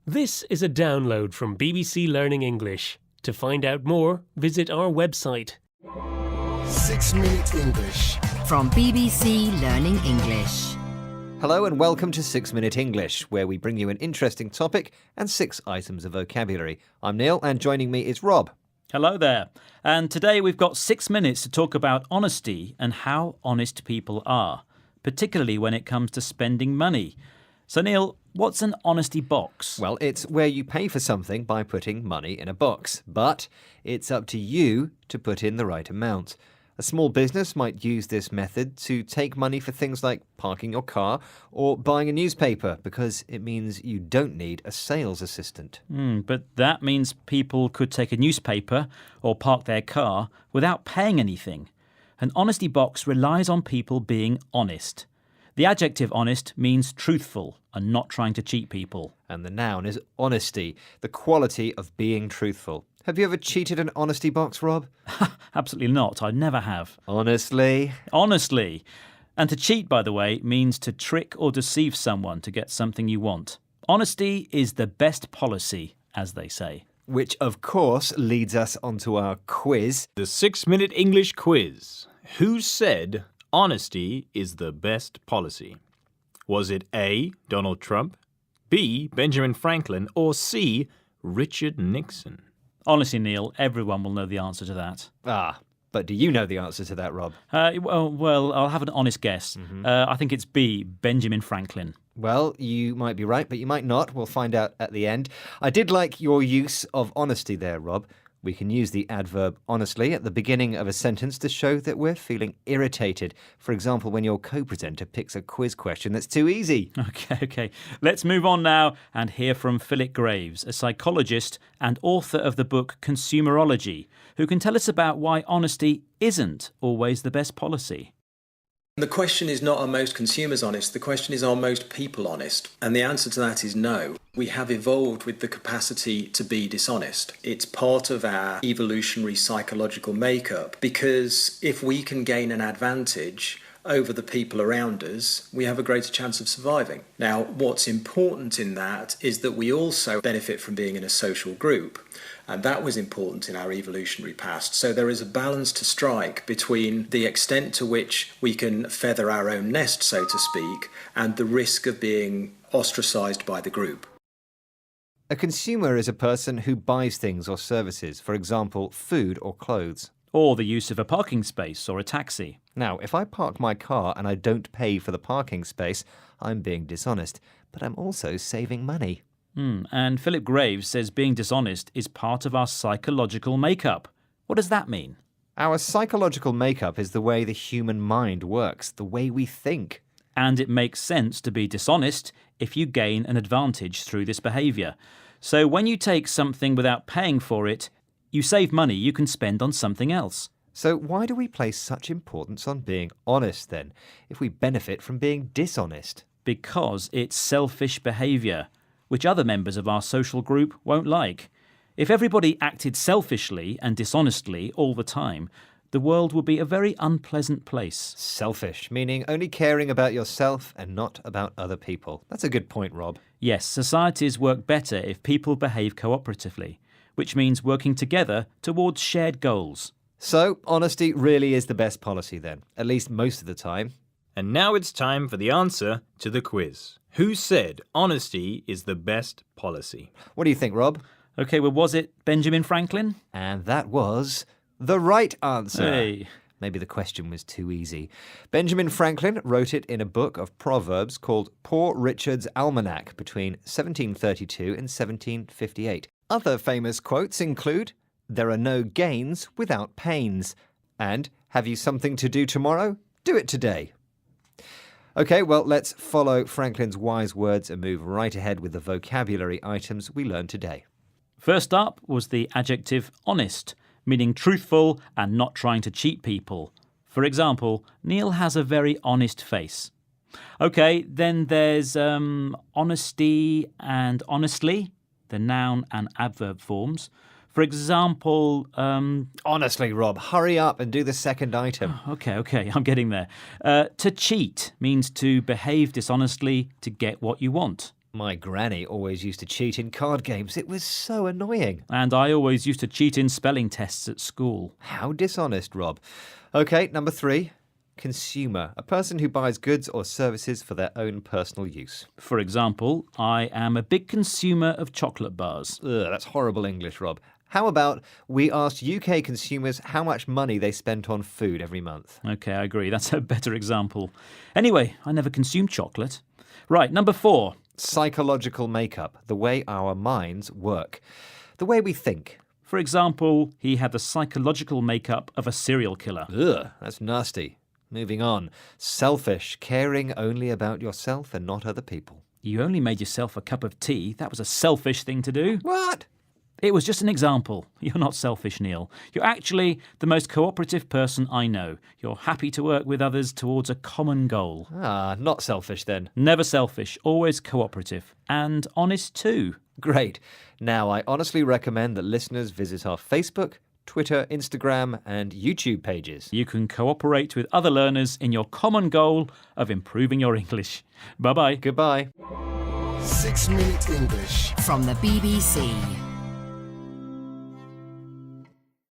This is a download from BBC Learning English. To find out more, visit our website. 6 Minute English. From BBC Learning English. Hello and welcome to 6 Minute English, where we bring you an interesting topic and 6 items of vocabulary. I'm Neil and joining me is Rob. Hello there. And today we've got 6 minutes to talk about honesty and how honest people are, particularly when it comes to spending money. So Neil, what's an honesty box? Well, it's where you pay for something by putting money in a box, but it's up to you to put in the right amount. A small business might use this method to take money for things like parking your car or buying a newspaper because it means you don't need a sales assistant. But that means people could take a newspaper or park their car without paying anything. An honesty box relies on people being honest. The adjective honest means truthful and not trying to cheat people. And the noun is honesty, the quality of being truthful. Have you ever cheated an honesty box, Rob? Absolutely not. I never have. Honestly? Honestly. And to cheat, by the way, means to trick or deceive someone to get something you want. Honesty is the best policy, as they say. Which, of course, leads us onto our quiz. The 6 Minute English Quiz. Who said honesty is the best policy? Was it A, Donald Trump, B, Benjamin Franklin, or C, Richard Nixon? Honestly, Neil, everyone will know the answer to that. But do you know the answer to that, Rob? Well, I'll have an honest guess. I think it's B, Benjamin Franklin. Well, you might be right, but you might not. We'll find out at the end. I did like your use of honesty there, Rob. We can use the adverb honestly at the beginning of a sentence to show that we're feeling irritated. For example, when your co-presenter picks a quiz question that's too easy. Okay. Let's move on now and hear from Philip Graves, a psychologist and author of the book Consumerology, who can tell us about why honesty isn't always the best policy. The question is not are most consumers honest, the question is are most people honest? And the answer to that is no. We have evolved with the capacity to be dishonest. It's part of our evolutionary psychological makeup because if we can gain an advantage over the people around us, we have a greater chance of surviving. Now, what's important in that is that we also benefit from being in a social group. And that was important in our evolutionary past. So there is a balance to strike between the extent to which we can feather our own nest, so to speak, and the risk of being ostracised by the group. A consumer is a person who buys things or services, for example, food or clothes. Or the use of a parking space or a taxi. Now, if I park my car and I don't pay for the parking space, I'm being dishonest, but I'm also saving money. And Philip Graves says being dishonest is part of our psychological makeup. What does that mean? Our psychological makeup is the way the human mind works, the way we think. And it makes sense to be dishonest if you gain an advantage through this behaviour. So when you take something without paying for it, you save money you can spend on something else. So why do we place such importance on being honest then, if we benefit from being dishonest? Because it's selfish behaviour, which other members of our social group won't like. If everybody acted selfishly and dishonestly all the time, the world would be a very unpleasant place. Selfish, meaning only caring about yourself and not about other people. That's a good point, Rob. Yes, societies work better if people behave cooperatively, which means working together towards shared goals. So, honesty really is the best policy then, at least most of the time. And now it's time for the answer to the quiz. Who said honesty is the best policy? What do you think, Rob? OK, well, was it Benjamin Franklin? And that was the right answer. Hey. Maybe the question was too easy. Benjamin Franklin wrote it in a book of proverbs called Poor Richard's Almanac between 1732 and 1758. Other famous quotes include, "There are no gains without pains," and "Have you something to do tomorrow? Do it today." OK, well, let's follow Franklin's wise words and move right ahead with the vocabulary items we learned today. First up was the adjective honest, meaning truthful and not trying to cheat people. For example, Neil has a very honest face. OK, then there's honesty and honestly, the noun and adverb forms. For example, Honestly, Rob, hurry up and do the second item. Okay, I'm getting there. To cheat means to behave dishonestly to get what you want. My granny always used to cheat in card games. It was so annoying. And I always used to cheat in spelling tests at school. How dishonest, Rob. OK, number 3. Consumer. A person who buys goods or services for their own personal use. For example, I am a big consumer of chocolate bars. Ugh, that's horrible English, Rob. How about we asked UK consumers how much money they spent on food every month? OK, I agree. That's a better example. Anyway, I never consumed chocolate. Right, number 4. Psychological makeup. The way our minds work. The way we think. For example, he had the psychological makeup of a serial killer. Ugh, that's nasty. Moving on. Selfish. Caring only about yourself and not other people. You only made yourself a cup of tea. That was a selfish thing to do. What? It was just an example. You're not selfish, Neil. You're actually the most cooperative person I know. You're happy to work with others towards a common goal. Ah, not selfish then. Never selfish, always cooperative. And honest too. Great. Now, I honestly recommend that listeners visit our Facebook, Twitter, Instagram, and YouTube pages. You can cooperate with other learners in your common goal of improving your English. Bye-bye. Goodbye. 6 Minute English. From the BBC.